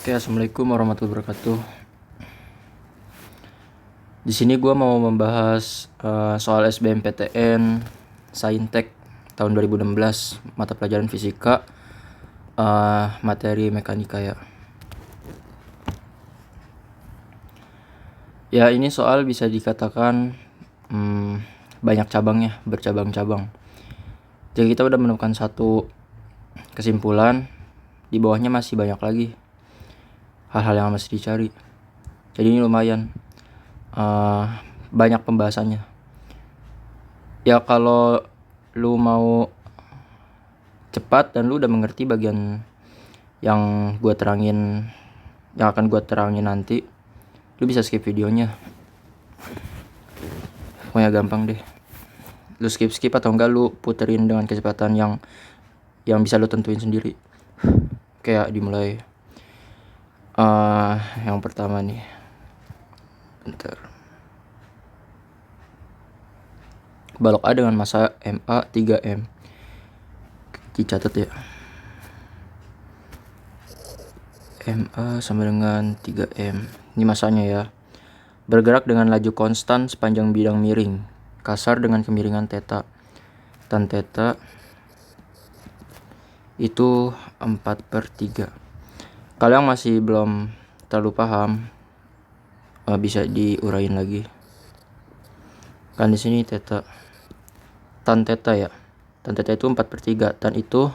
Oke, assalamualaikum warahmatullahi wabarakatuh. Di sini gue mau membahas soal SBMPTN Saintek tahun 2016, mata pelajaran fisika, materi mekanika ya. Ya, ini soal bisa dikatakan banyak cabangnya, bercabang-cabang. Jadi kita udah menemukan satu kesimpulan, di bawahnya masih banyak lagi hal-hal yang masih dicari. Jadi ini lumayan banyak pembahasannya. Ya kalau lu mau cepat dan lu udah mengerti bagian yang gua terangin, yang akan gua terangin nanti, lu bisa skip videonya. Pokoknya gampang deh. Lu skip atau enggak lu puterin dengan kecepatan yang bisa lu tentuin sendiri. Kayak dimulai. Yang pertama nih. Bentar. Balok A dengan massa MA 3M. Dicatat ya. MA sama dengan 3M. Ini massanya ya. Bergerak dengan laju konstan sepanjang bidang miring. Kasar dengan kemiringan theta. Tan theta itu 4/3. Kalau yang masih belum terlalu paham, bisa diurain lagi. Kan di sini theta. Tan theta ya. Tan theta itu 4/3. Tan itu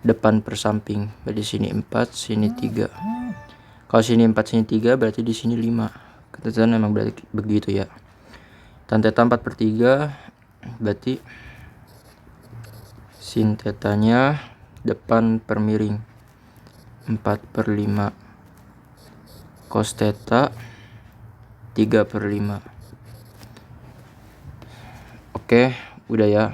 depan per samping. Berarti sini 4, sini 3. Kalau sini 4, sini 3, berarti di sini 5. Ketentuan memang berarti begitu ya. Tan theta 4/3, berarti sin tetanya depan per miring 4/5. Cos theta 3/5. Oke, udah ya.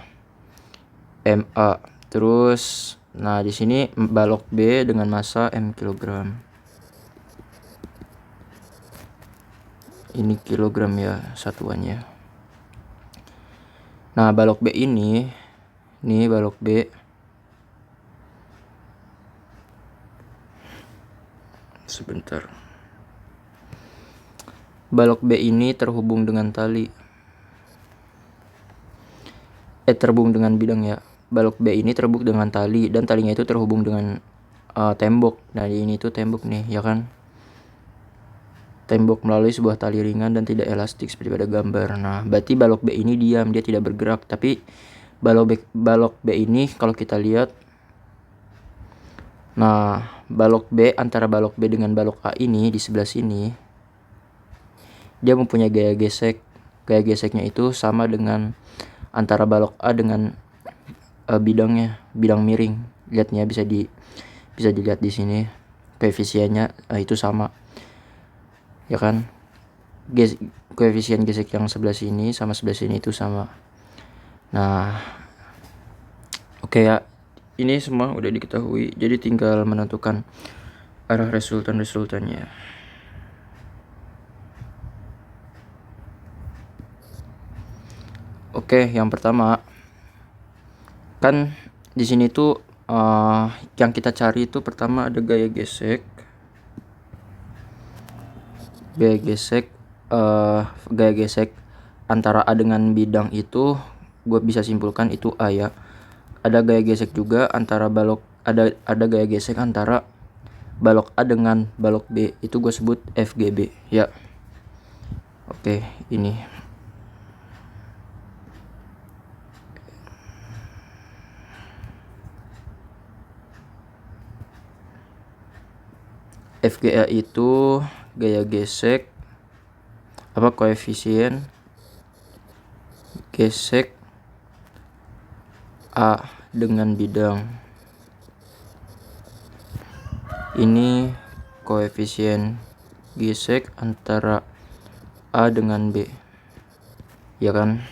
MA. Terus nah di sini balok B dengan massa M kilogram. Ini kilogram ya satuannya. Nah, balok B ini balok B. Sebentar. Balok B ini terhubung dengan tali. Terhubung dengan bidang ya. Balok B ini terhubung dengan tali dan talinya itu terhubung dengan tembok. Nah, ini tuh tembok nih, ya kan? Tembok melalui sebuah tali ringan dan tidak elastik seperti pada gambar. Nah, berarti balok B ini diam, dia tidak bergerak. Tapi balok B ini kalau kita lihat, nah, balok B antara balok B dengan balok A ini di sebelah sini, dia mempunyai gaya gesek. Gaya geseknya itu sama dengan antara balok A dengan bidangnya, bidang miring. Lihatnya bisa dilihat di sini. Koefisiennya itu sama. Ya kan? Koefisien gesek yang sebelah sini sama sebelah sini itu sama. Nah, oke ya. Ini semua udah diketahui. Jadi tinggal menentukan arah resultannya. Oke, yang pertama kan di sini tuh yang kita cari itu pertama ada gaya gesek. Gaya gesek antara A dengan bidang itu gue bisa simpulkan itu A ya. Ada gaya gesek juga antara balok, ada gaya gesek antara balok A dengan balok B, itu gue sebut FGB ya. Oke, ini FGA itu gaya gesek koefisien gesek A dengan bidang. Ini koefisien gesek antara A dengan B, ya kan?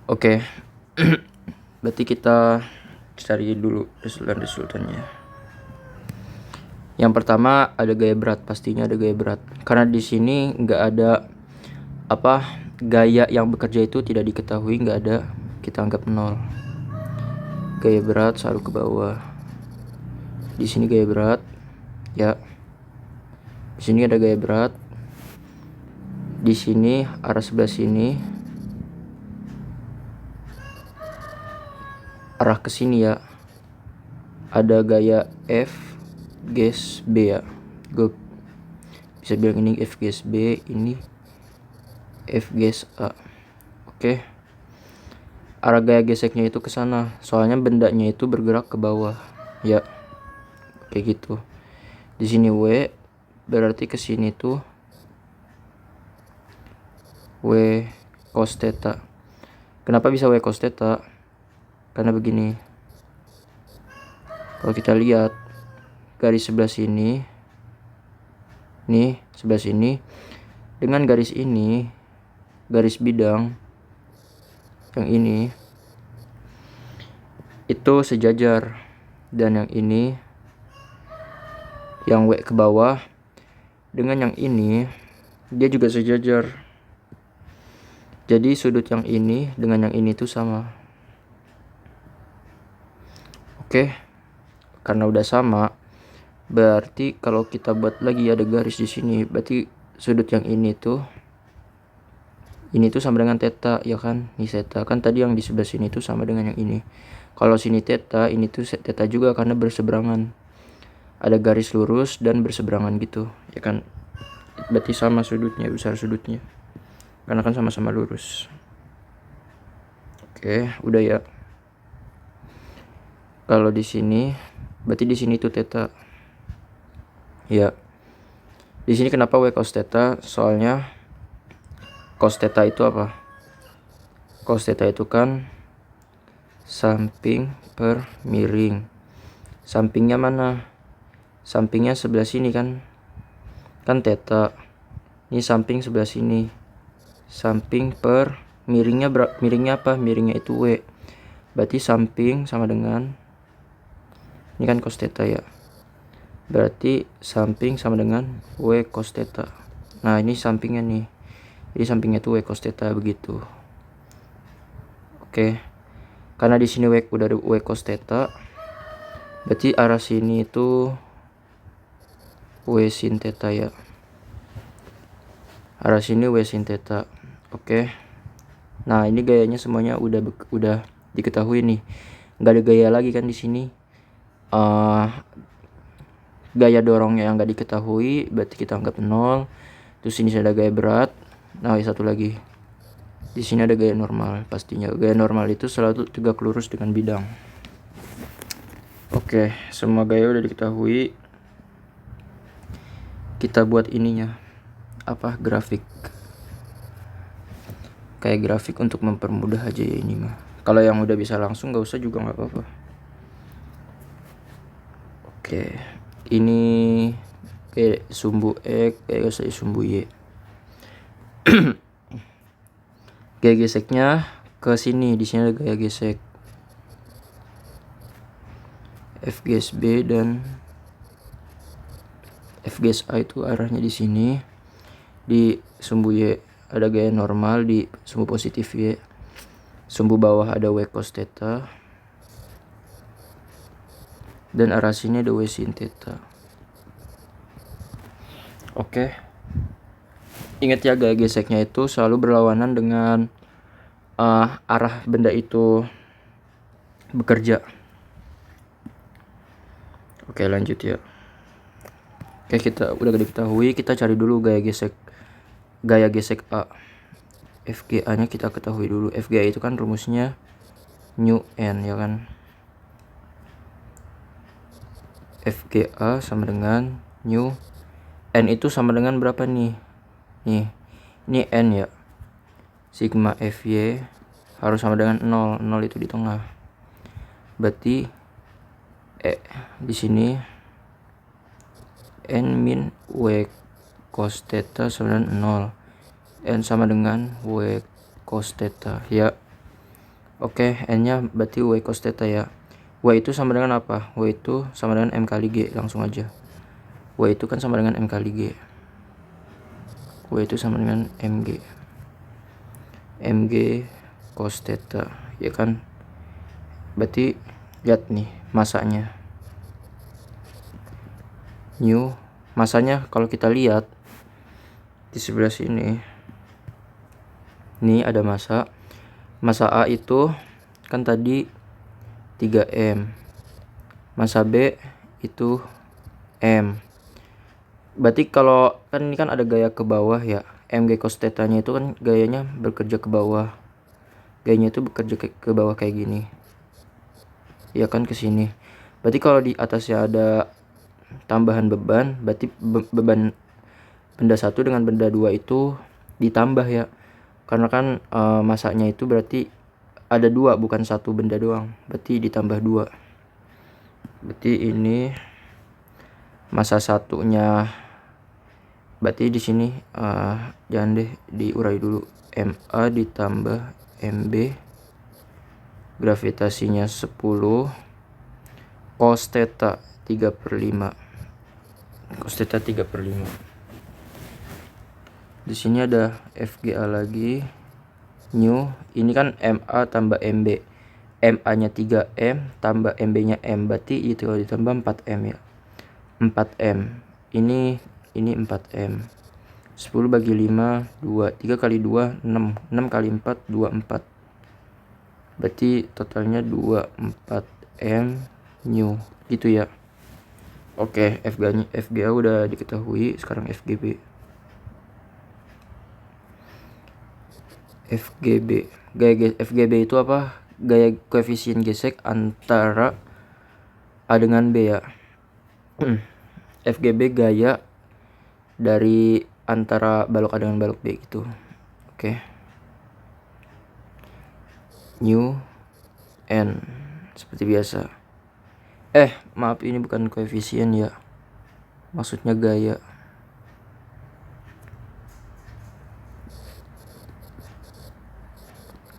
Oke. Berarti kita cari dulu resultannya. Yang pertama ada gaya berat, pastinya ada gaya berat. Karena di sini nggak ada gaya yang bekerja itu tidak diketahui, nggak ada, kita anggap 0. Gaya berat selalu ke bawah. Di sini gaya berat ya. Di sini ada gaya berat. Di sini arah sebelah sini arah ke sini ya. Ada gaya F gas B ya. Gue bisa bilang ini F gas B, ini F gas A. Oke. Arah gaya geseknya itu ke sana, soalnya bendanya itu bergerak ke bawah ya. Kayak gitu. Di sini W berarti ke sini tuh W cos theta. Kenapa bisa W cos theta? Karena begini. Kalau kita lihat garis sebelah sini, nih sebelah sini dengan garis ini, garis bidang yang ini itu sejajar, dan yang ini yang W ke bawah dengan yang ini dia juga sejajar. Jadi sudut yang ini dengan yang ini tuh sama. Oke. Karena udah sama, berarti kalau kita buat lagi ada garis di sini, berarti sudut yang ini tuh sama dengan theta ya kan. Ini theta kan, tadi yang di sebelah sini tuh sama dengan yang ini. Kalau sini theta, ini tuh theta juga karena berseberangan. Ada garis lurus dan berseberangan gitu ya kan. Berarti sama sudutnya, besar sudutnya. Karena kan sama-sama lurus. Oke, udah ya. Kalau di sini berarti di sini tuh theta. Ya. Di sini kenapa W cos theta? Soalnya cos theta itu apa? Cos theta itu kan samping per miring. Sampingnya mana? Sampingnya sebelah sini kan. Kan theta. Ini samping sebelah sini. Samping per miringnya miringnya apa? Miringnya itu W. Berarti samping sama dengan, ini kan cos theta ya. Berarti samping sama dengan W cos theta. Nah, ini sampingnya nih. Jadi sampingnya tuh W cos theta begitu. Oke. Karena di sini udah ada W cos theta. Berarti arah sini itu W sin theta ya. Arah sini W sin theta. Oke. Nah, ini gayanya semuanya udah diketahui nih. Nggak ada gaya lagi kan di sini. Gaya dorongnya yang nggak diketahui, berarti kita anggap 0. Terus sini ada gaya berat. Nah, satu lagi. Di sini ada gaya normal. Pastinya gaya normal itu selalu tegak lurus dengan bidang. Oke, semua gaya udah diketahui. Kita buat ininya. Apa? Grafik. Kayak grafik untuk mempermudah aja ya ini mah. Kalau yang udah bisa langsung nggak usah juga nggak apa-apa. Oke. Ini kayak sumbu X, kayak saya sumbu Y. Gaya geseknya ke sini, di sini ada gaya gesek F gas B dan F gas A itu arahnya di sini. Di sumbu Y ada gaya normal, di sumbu positif Y. Sumbu bawah ada W cos theta. Dan arah sini ada W sin theta. Oke. Ingat ya, gaya geseknya itu selalu berlawanan dengan arah benda itu bekerja. Oke, lanjut ya. Oke, kita udah diketahui, kita cari dulu gaya gesek A. FGA nya kita ketahui dulu. FGA itu kan rumusnya nu n ya kan. FGA sama dengan nu n itu sama dengan berapa nih? Nih, ini n ya. Sigma FY harus sama dengan 0. 0 itu di tengah. Berarti di sini n min W cos theta sama dengan 0. N sama dengan W cos theta ya. Oke, n nya berarti W cos theta ya. W itu sama dengan apa? W itu sama dengan M kali G. Langsung aja. W itu kan sama dengan M kali G. W itu sama dengan MG. MG cos theta ya kan. Berarti lihat nih masanya. new. Masanya kalau kita lihat di sebelah sini, ini ada masa A itu kan tadi 3M, masa B itu M. Berarti kalau kan ini kan ada gaya ke bawah ya, mg cos theta nya itu kan gayanya bekerja ke bawah, gayanya itu bekerja ke bawah kayak gini ya kan, ke sini. Berarti kalau di atasnya ada tambahan beban, berarti beban benda 1 dengan benda 2 itu ditambah ya, karena kan masanya itu berarti ada 2 bukan 1 benda doang, berarti ditambah 2. Berarti ini masa satunya, berarti di sini jangan deh diurai dulu, MA ditambah MB, gravitasinya 10, cos theta 3/5, cos theta 3/5. Di sini ada FGA lagi, new. Ini kan MA tambah MB, MA nya 3M tambah MB nya M, berarti itu kalau ditambah 4M ya, 4M. Ini 4M. 10 bagi 5 2, 3 kali 2 6, 6 kali 4 24, berarti totalnya 24M new gitu ya. Oke, FGA udah diketahui, sekarang FGB. Gaya FGB itu apa? Gaya koefisien gesek antara A dengan B ya. FGB gaya dari antara balok A dengan balok B gitu. Oke. New N seperti biasa. Maaf, ini bukan koefisien ya, maksudnya gaya.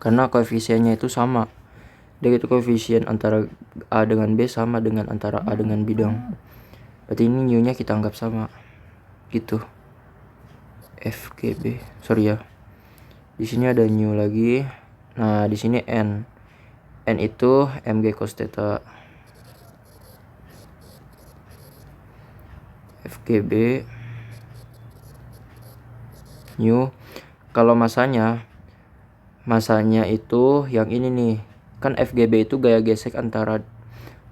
Karena koefisiennya itu sama, dia itu koefisien antara A dengan B sama dengan antara A dengan bidang, berarti ini new nya kita anggap sama gitu. FGB, sorry ya, di sini ada new lagi. Nah di sini N itu mg cos theta. FGB new. Kalau masanya itu yang ini nih, kan FGB itu gaya gesek antara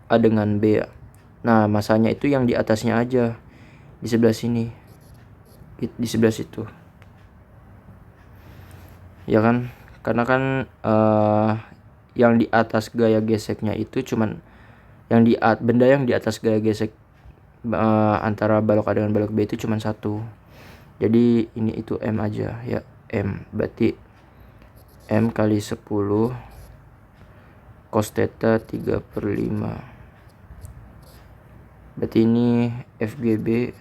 A dengan B ya. Nah masanya itu yang di atasnya aja, di sebelah sini, di sebelah situ ya kan, karena kan yang di atas gaya geseknya itu cuman benda yang di atas gaya gesek antara balok A dengan balok B itu cuman 1. Jadi ini itu M aja ya, M, berarti M kali 10 cos theta 3/5, berarti ini FGB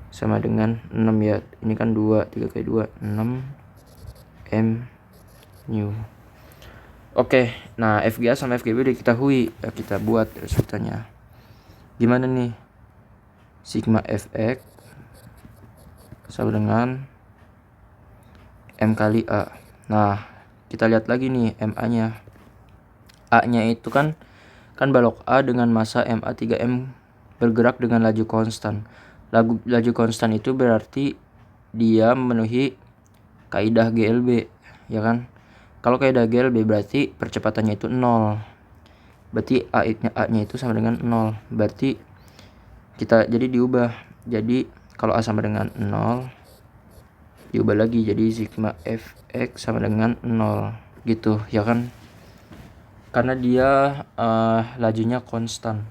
sama dengan 6 ya, ini kan 2, 3 kali 2 6 M new. Oke, nah FGA sama FGB udah diketahui ya, kita buat resultannya gimana nih. Sigma Fx sama dengan M kali A. Nah kita lihat lagi nih MA nya. A nya itu kan balok A dengan masa MA 3M bergerak dengan laju konstan. Laju konstan itu berarti dia memenuhi kaidah GLB ya kan. Kalau kaidah GLB berarti percepatannya itu 0, berarti A nya itu sama dengan 0, berarti kita jadi diubah, jadi kalau A sama dengan 0 diubah lagi jadi sigma Fx sama dengan 0 gitu ya kan, karena dia lajunya konstan,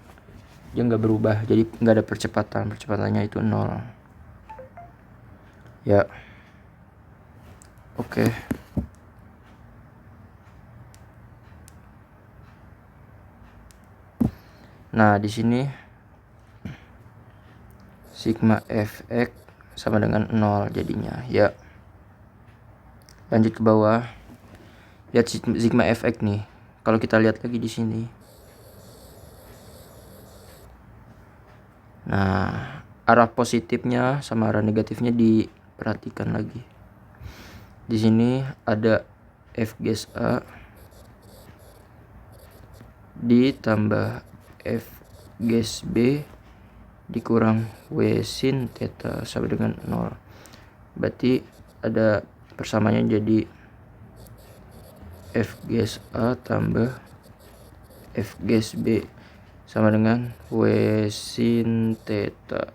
dia nggak berubah, jadi nggak ada percepatannya itu 0 ya. Oke. Nah di sini sigma Fx sama dengan 0 jadinya ya. Lanjut ke bawah, lihat sigma Fx nih. Kalau kita lihat lagi di sini, nah arah positifnya sama arah negatifnya diperhatikan lagi. Di sini ada F gas A ditambah F gas B dikurang W sin theta sama dengan 0. Berarti ada persamaannya jadi F gas A tambah F gas B sama dengan W sin theta.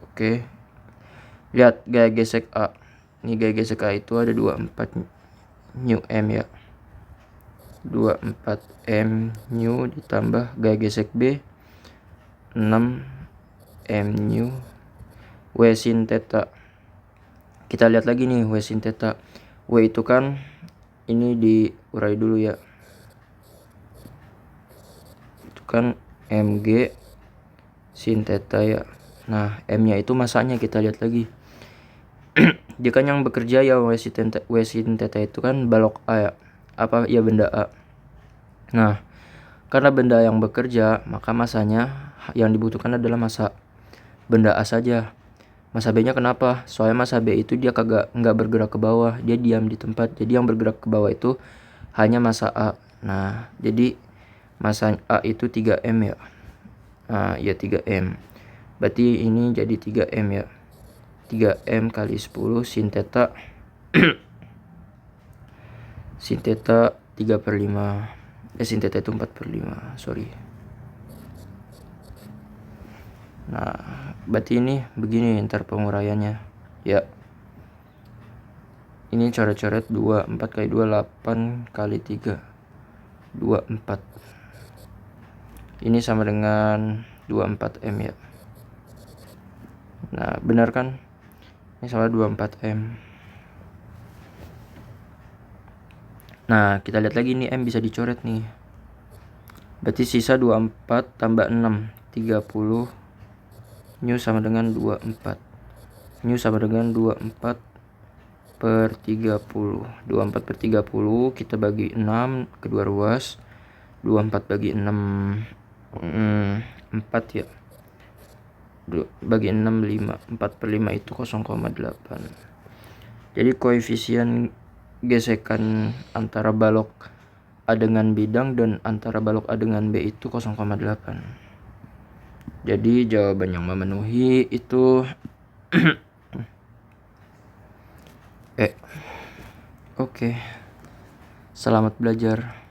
Oke. Lihat gaya gesek A. Ini gaya gesek A itu ada 24 nu M ya. 24 M nu ditambah gaya gesek B 6 M nu W sin theta. Kita lihat lagi nih W sin theta. W itu kan ini diurai dulu ya. Itu kan Mg sin theta ya. Nah, M-nya itu masanya kita lihat lagi. Dia kan yang bekerja ya W sin theta itu kan balok A ya. Apa ya, benda A. Nah, karena benda yang bekerja, maka masanya yang dibutuhkan adalah massa benda A saja. Massa B-nya kenapa? Soalnya massa B itu dia nggak bergerak ke bawah, dia diam di tempat. Jadi yang bergerak ke bawah itu hanya massa A. Nah, jadi massa A itu 3M ya. Nah, ya 3M. Berarti ini jadi 3M ya. 3M kali 10 sin theta sin theta 3/5. Sin theta itu 4/5, sorry. Nah, berarti ini begini ntar penguraiannya ya. Ini coret-coret 2, 4 kali 2, 8 kali 3, 24. Ini sama dengan 24M ya. Nah, benar kan? Ini sama 24M. Nah, kita lihat lagi nih M bisa dicoret nih. Berarti sisa 24 tambah 6, 30. Nu sama dengan 24. Nu sama dengan 24/30. 24/30 kita bagi 6 kedua ruas. 24 bagi 6 4 ya. Bagi 6 5. 4/5 itu 0,8. Jadi koefisien gesekan antara balok A dengan bidang dan antara balok A dengan B itu 0,8. Jadi jawaban yang memenuhi itu Oke. Selamat belajar.